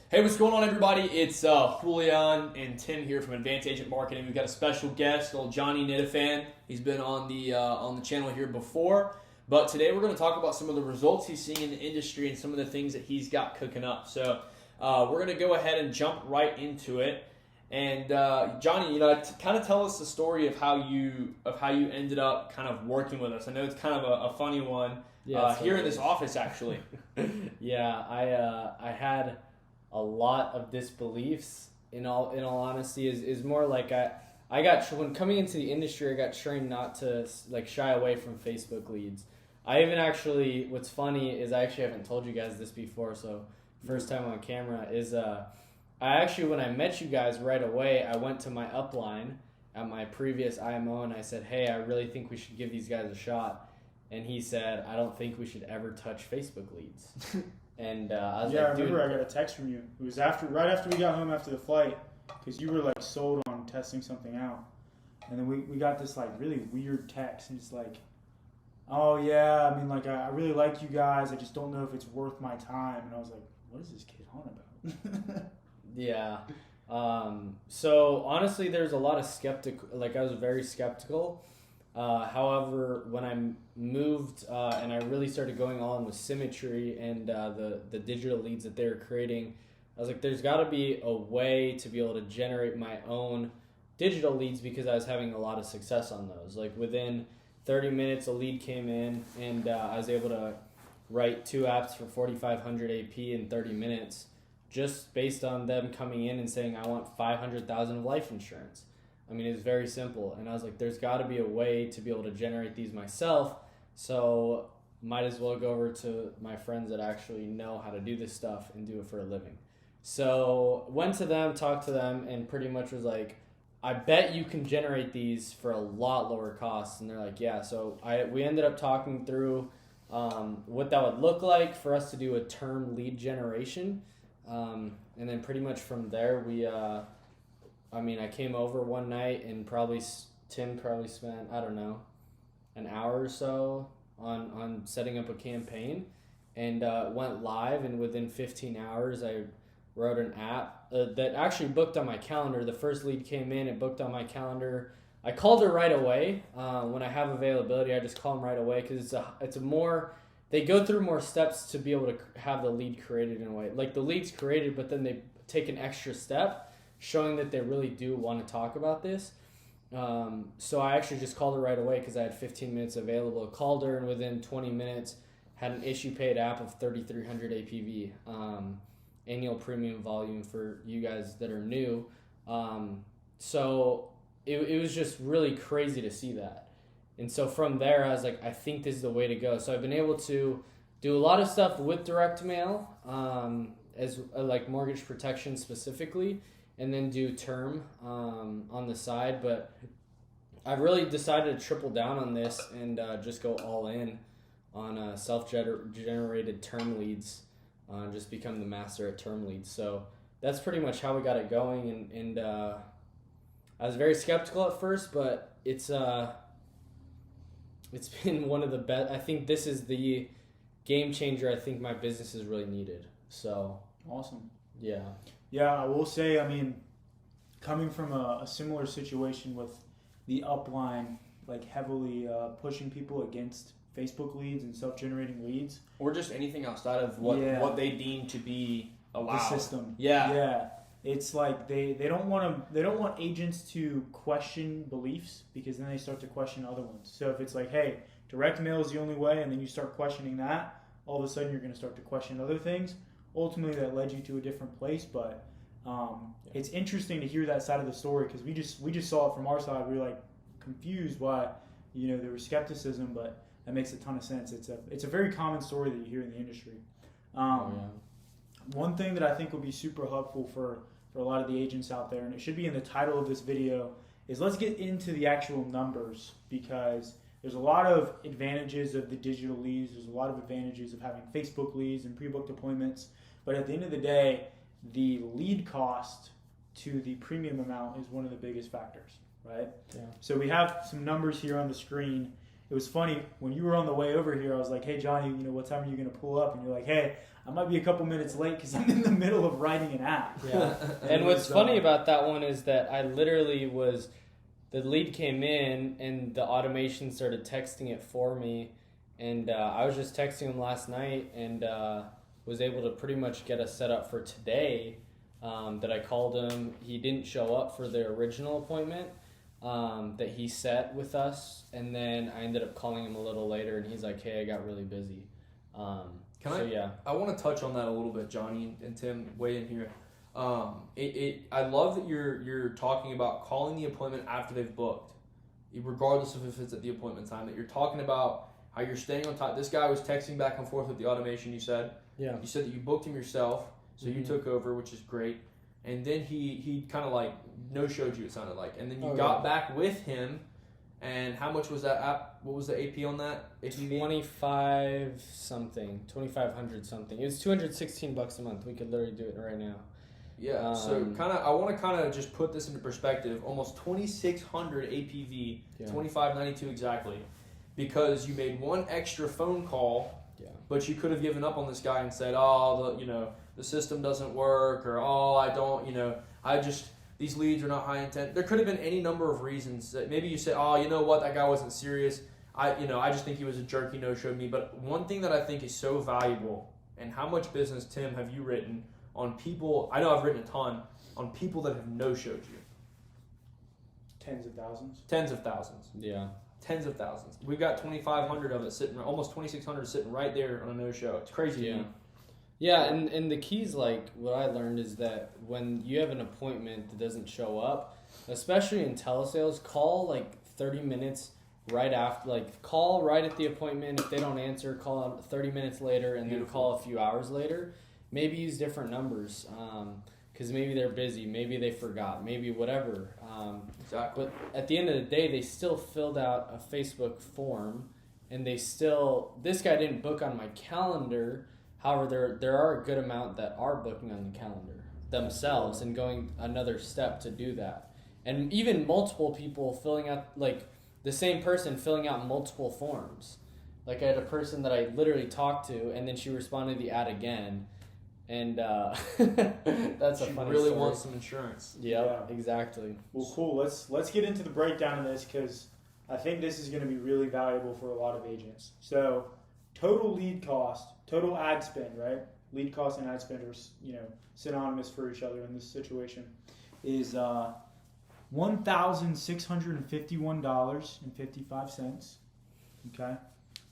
Hey, what's going on, everybody? It's Julian and Tim here from Advanced Agent Marketing. We've got a special guest, old Johnny Nitafan. He's been on the channel here before, but today we're going to talk about some of the results he's seeing in the industry and some of the things that he's got cooking up. So we're going to go ahead and jump right into it. And Johnny, kind of tell us the story of how you ended up kind of working with us. I know it's kind of a funny one here in this office, actually. Yeah, I had a lot of disbeliefs. In all honesty, is more like I got when coming into the industry, I got trained not to shy away from Facebook leads. I even actually, what's funny is I actually haven't told you guys this before, so first time on camera is I actually, when I met you guys right away, I went to my upline at my previous IMO and I said, hey, I really think we should give these guys a shot. And he said, I don't think we should ever touch Facebook leads. And I was I remember I got a text from you. It was right after we got home after the flight, because you were sold on testing something out. And then we got this really weird text, and it's oh yeah, I mean I really like you guys. I just don't know if it's worth my time. And I was like, what is this kid on about? Yeah. So honestly, there's a lot of I was very skeptical. However, when I moved and I really started going on with Symmetry and the digital leads that they were creating, I was like, there's got to be a way to be able to generate my own digital leads, because I was having a lot of success on those. Within 30 minutes, a lead came in, and I was able to write 2 apps for 4,500 AP in 30 minutes, just based on them coming in and saying, I want 500,000 of life insurance. I mean, it's very simple. And I was like, there's got to be a way to be able to generate these myself. So might as well go over to my friends that actually know how to do this stuff and do it for a living. So went to them, talked to them, and pretty much was like, I bet you can generate these for a lot lower costs. And they're like, yeah. So we ended up talking through what that would look like for us to do a term lead generation. And then pretty much from there, I came over one night and Tim probably spent, I don't know, an hour or so on setting up a campaign, and went live. And within 15 hours, I wrote an app that actually booked on my calendar. The first lead came in, it booked on my calendar. I called her right away. When I have availability, I just call them right away, because they go through more steps to be able to have the lead created in a way. The lead's created, but then they take an extra step, showing that they really do want to talk about this. So I actually just called her right away because I had 15 minutes available. Called her, and within 20 minutes had an issue paid app of 3,300 APV, annual premium volume for you guys that are new. So it was just really crazy to see that. And so from there, I was like, I think this is the way to go. So I've been able to do a lot of stuff with direct mail, as mortgage protection specifically, and then do term on the side. But I've really decided to triple down on this and just go all in on self-generated term leads, just become the master at term leads. So that's pretty much how we got it going. And I was very skeptical at first, but it's been one of the best. I think this is the game changer I think my business has really needed. So awesome. Yeah. Yeah, I will say, coming from a similar situation with the upline, heavily pushing people against Facebook leads and self-generating leads, or just anything outside of what they deem to be allowed. The system. Yeah. It's they don't want agents to question beliefs, because then they start to question other ones. So if it's hey, direct mail is the only way, and then you start questioning that, all of a sudden you're going to start to question other things. Ultimately, that led you to a different place. But it's interesting to hear that side of the story, because we just saw it from our side. We were confused why there was skepticism, but that makes a ton of sense. It's a very common story that you hear in the industry. One thing that I think will be super helpful for a lot of the agents out there, and it should be in the title of this video, is let's get into the actual numbers, because there's a lot of advantages of the digital leads. There's a lot of advantages of having Facebook leads and pre-booked appointments. But at the end of the day, the lead cost to the premium amount is one of the biggest factors, right? Yeah. So we have some numbers here on the screen, it was funny when you were on the way over here. I was like, "Hey, Johnny, what time are you going to pull up?" And you're like, "Hey, I might be a couple minutes late because I'm in the middle of writing an app." Yeah. And what's funny about that one is that I literally was, the lead came in and the automation started texting it for me, and I was just texting him last night and was able to pretty much get us set up for today. That I called him. He didn't show up for the original appointment that he set with us, and then I ended up calling him a little later, and he's like, "Hey, I got really busy." I want to touch on that a little bit, Johnny and Tim. Weigh in here. I love that you're talking about calling the appointment after they've booked, regardless of if it's at the appointment time. That you're talking about how you're staying on top. This guy was texting back and forth with the automation. You said that you booked him yourself. So you took over, which is great. And then he kind of like no-showed you, it sounded like. And then you got back with him. And how much was that app? What was the AP on that? APV? 25 something, 2,500 something. It was $216 a month. We could literally do it right now. Yeah. So I want to just put this into perspective. Almost 2,600 APV, 2,592 exactly, because you made one extra phone call. Yeah. But you could have given up on this guy and said, the system doesn't work, or these leads are not high intent. There could have been any number of reasons that maybe you said, that guy wasn't serious. I just think he was a jerk. He no-showed me. But one thing that I think is so valuable, and how much business, Tim, have you written on people? I know I've written a ton on people that have no-showed you. Tens of thousands. Tens of thousands. Yeah. Tens of thousands. We've got 2,500 of it sitting, almost 2,600 sitting right there on a no-show. It's crazy. Yeah. Yeah, and the keys, like, what I learned is that when you have an appointment that doesn't show up, especially in telesales, call, 30 minutes right after, call right at the appointment. If they don't answer, call 30 minutes later, and then call a few hours later. Maybe use different numbers, because maybe they're busy, maybe they forgot, maybe whatever. Exactly. But at the end of the day, they still filled out a Facebook form, and this guy didn't book on my calendar. However, there are a good amount that are booking on the calendar themselves and going another step to do that. And even multiple people filling out, the same person filling out multiple forms. Like, I had a person that I literally talked to, and then she responded to the ad again. And that's a funny really story. wants some insurance. Yeah, exactly. Well, cool. Let's get into the breakdown of this, because I think this is going to be really valuable for a lot of agents. So, total lead cost, total ad spend, right? Lead cost and ad spend are, synonymous for each other in this situation, is $1,651.55. Okay,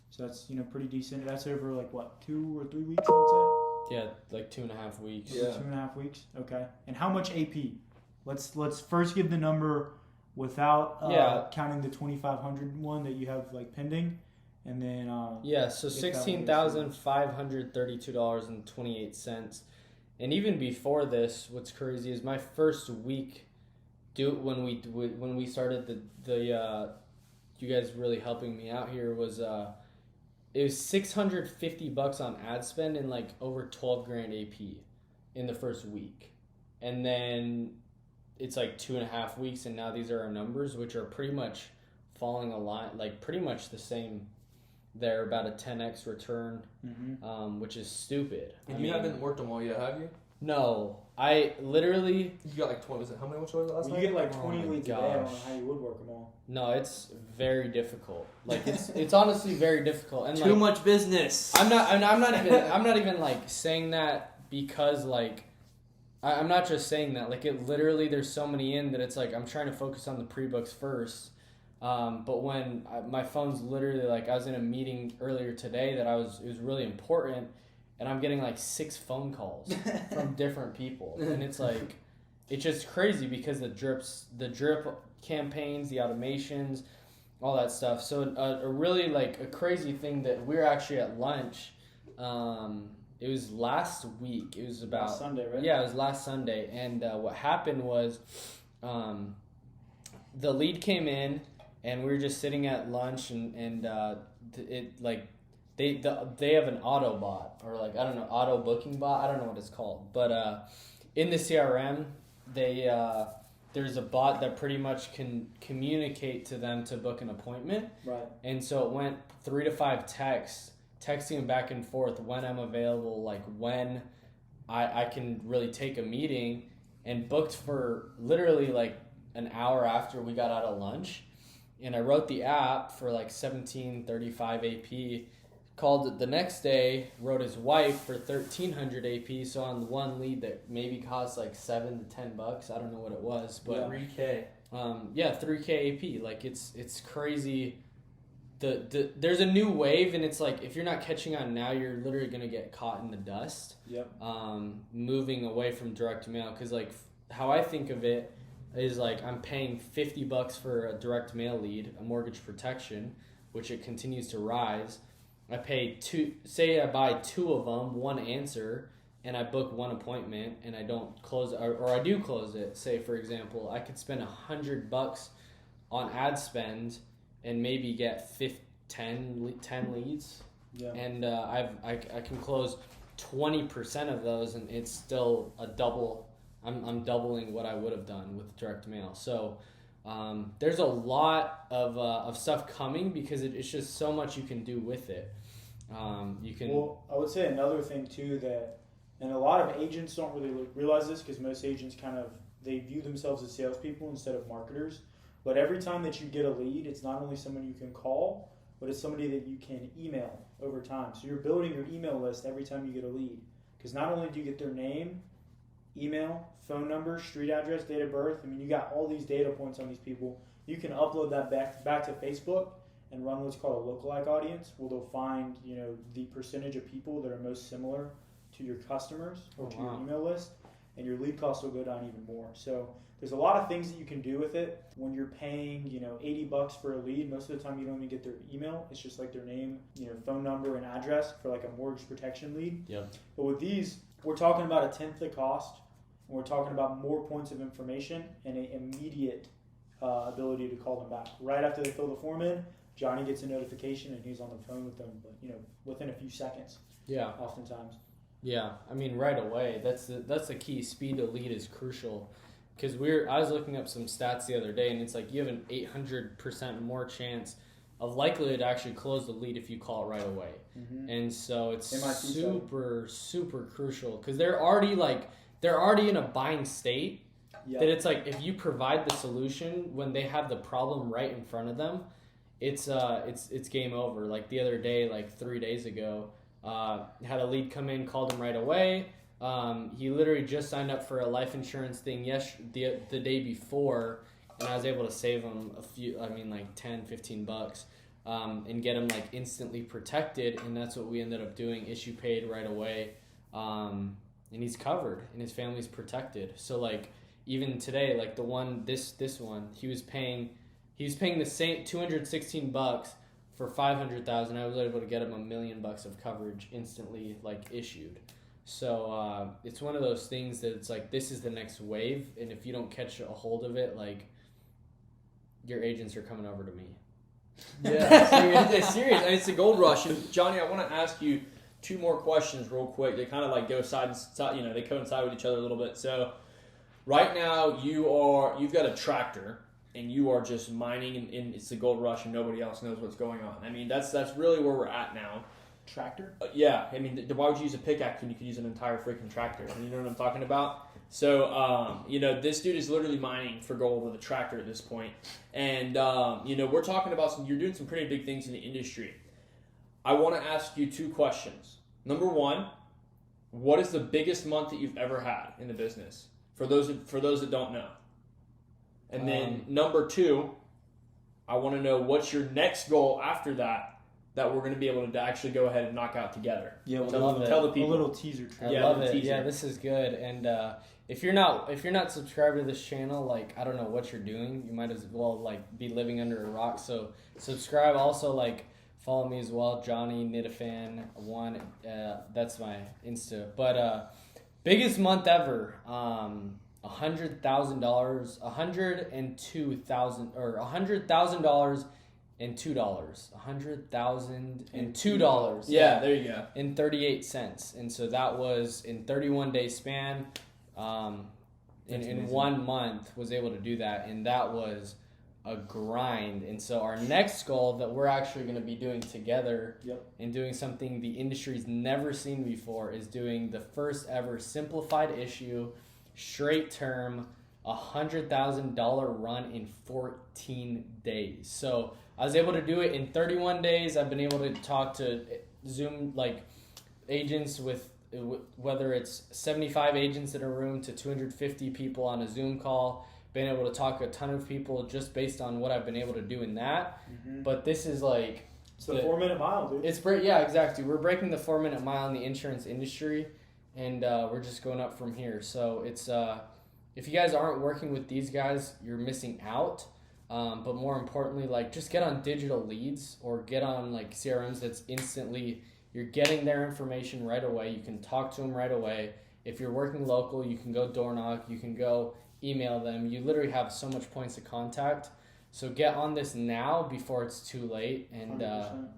so that's pretty decent. That's over 2 or 3 weeks, I would say. Yeah, 2.5 weeks. Yeah. 2.5 weeks. Okay. And how much AP? Let's first give the number without counting the 2,500 one that you have pending, and then so $16,532.28. And even before this, what's crazy is my first week, when we started the you guys really helping me out here was it was $650 on ad spend and over 12 grand AP in the first week. And then it's 2.5 weeks, and now these are our numbers, which are pretty much falling a lot, pretty much the same. They're about a 10x return, which is stupid. And you haven't worked them all yet, have you? No. I literally... You got 20, was it, how many was it last night? You get 20 leads a day. I don't know how you would work them all. No, it's very difficult. It's honestly very difficult. And too much business. I'm not even saying that because I'm not just saying that. It literally, there's so many in that it's I'm trying to focus on the pre-books first. But when my phone's literally I was in a meeting earlier today that it was really important, and I'm getting 6 phone calls from different people, and it's it's just crazy because the drip campaigns, the automations, all that stuff. So a really a crazy thing that we're actually at lunch. It was last week. It was about last Sunday, right? Yeah, it was last Sunday, and what happened was, the lead came in, and we were just sitting at lunch, and they have an auto bot, or I don't know, auto booking bot. I don't know what it's called, but in the CRM they there's a bot that pretty much can communicate to them to book an appointment. Right. And so it went 3 to 5 texting back and forth when I'm available, like when I can really take a meeting, and booked for literally like an hour after we got out of lunch. And I wrote the app for like 1735 AP, called it the next day, wrote his wife for 1300 AP. So on the one lead that maybe cost like $7 to $10, I don't know what it was, but 3K. 3K AP. Like it's crazy. There's a new wave, and it's like if you're not catching on now, you're literally gonna get caught in the dust. Yep. Moving away from direct mail, because like how I think of it is like I'm paying $50 for a direct mail lead, a mortgage protection, which it continues to rise. I pay say I buy 2 of them, 1 answer, and I book 1 appointment, and I don't close it, or I do close it. Say for example, I could spend $100 on ad spend and maybe get 10 leads, and I can close 20% of those, and it's still a double. I'm doubling what I would have done with direct mail. So there's a lot of stuff coming, because it's just so much you can do with it. You can. Well, I would say another thing too, that, and a lot of agents don't really realize this, because most agents they view themselves as salespeople instead of marketers. But every time that you get a lead, it's not only someone you can call, but it's somebody that you can email over time. So you're building your email list every time you get a lead, because not only do you get their name, email, phone number, street address, date of birth. I mean, you got all these data points on these people. You can upload that back to Facebook and run what's called a lookalike audience, where they'll find the percentage of people that are most similar to your customers or to your email list, and your lead costs will go down even more. So there's a lot of things that you can do with it. When you're paying $80 for a lead, most of the time you don't even get their email. It's just like their name, phone number, and address for like a mortgage protection lead. Yep. But with these, we're talking about a 10th the cost. We're talking about more points of information and an immediate ability to call them back. Right after they fill the form in, Johnny gets a notification and he's on the phone with them, but within a few seconds. Yeah. Oftentimes. Yeah, I mean right away. That's the key. Speed to lead is crucial, because I was looking up some stats the other day, and it's like you have an 800% more chance of likelihood to actually close the lead if you call it right away. Mm-hmm. And so it's super crucial, because they're already in a buying state. Yep. That it's like if you provide the solution when they have the problem right in front of them, it's game over. Like the other day, like 3 days ago, had a lead come in, called him right away. He literally just signed up for a life insurance thing the day before, and I was able to save him like $10-15, and get him like instantly protected, and that's what we ended up doing. Issue paid right away, and he's covered, and his family's protected. So like even today, like the one this one, he was paying the same $216 for $500,000. I was able to get him $1 million of coverage instantly, like issued. So it's one of those things that it's like, this is the next wave, and if you don't catch a hold of it, like your agents are coming over to me. Yeah, it's serious. And it's a gold rush. And Johnny, I want to ask you 2 more questions real quick. They kind of like go side and side, they coincide with each other a little bit. So right now you've got a tractor, and you are just mining, and it's the gold rush, and nobody else knows what's going on. I mean, that's really where we're at now. Tractor? Yeah. I mean, why would you use a pickaxe when you could use an entire freaking tractor? You know what I'm talking about? So, this dude is literally mining for gold with a tractor at this point. And, we're talking about you're doing some pretty big things in the industry. I want to ask you 2 questions. Number 1, what is the biggest month that you've ever had in the business? For those that don't know. And then number 2, I want to know what's your next goal after that we're going to be able to actually go ahead and knock out together. Yeah, tell the people. A little teaser. I love it. Teaser. Yeah, this is good. And if you're not subscribed to this channel, like I don't know what you're doing. You might as well like be living under a rock. So subscribe. Also like follow me as well, Johnny Nitafan 1. That's my Insta. But biggest month ever. $100,000, $102,000, or $100,000 and $2. $100,002. Yeah, there you go. And 38 cents. And so that was in 31 day span. in 1 month was able to do that, and that was a grind. And so our next goal that we're actually going to be doing together and doing something the industry's never seen before is doing the first ever simplified issue, straight term, $100,000 run in 14 days. So I was able to do it in 31 days. I've been able to talk to Zoom like agents with whether it's 75 agents in a room to 250 people on a Zoom call. Been able to talk to a ton of people just based on what I've been able to do in that. But this is like it's the 4-minute mile, dude. Yeah, exactly. We're breaking the 4-minute mile in the insurance industry, and we're just going up from here. So it's if you guys aren't working with these guys, you're missing out. But more importantly, like just get on digital leads or get on like CRMs that's instantly, you're getting their information right away. You can talk to them right away. If you're working local, you can go door knock, you can go email them. You literally have so much points of contact. So get on this now before it's too late. And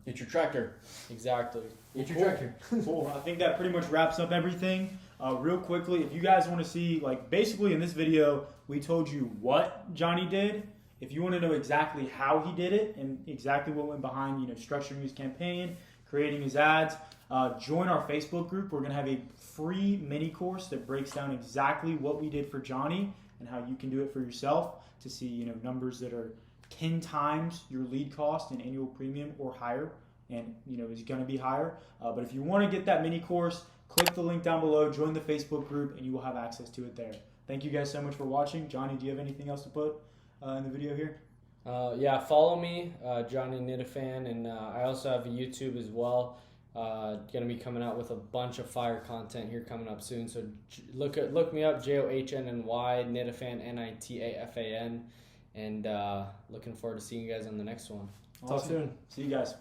get your tractor. Exactly. Get your tractor. Cool. I think that pretty much wraps up everything. Real quickly, if you guys want to see, like basically in this video, we told you what Johnny did. If you want to know exactly how he did it and exactly what went behind, structuring his campaign, creating his ads, join our Facebook group. We're going to have a free mini course that breaks down exactly what we did for Johnny and how you can do it for yourself to see, numbers that are 10 times your lead cost and annual premium or higher. And, it's going to be higher. But if you want to get that mini course, click the link down below, join the Facebook group, and you will have access to it there. Thank you guys so much for watching. Johnny, do you have anything else to put in the video here? Yeah, follow me, Johnny Nitafan, and I also have a YouTube as well. Gonna be coming out with a bunch of fire content here coming up soon. So look me up, JOHNNY Nitafan NITAFAN, and looking forward to seeing you guys on the next one. Awesome. Talk soon. See you guys.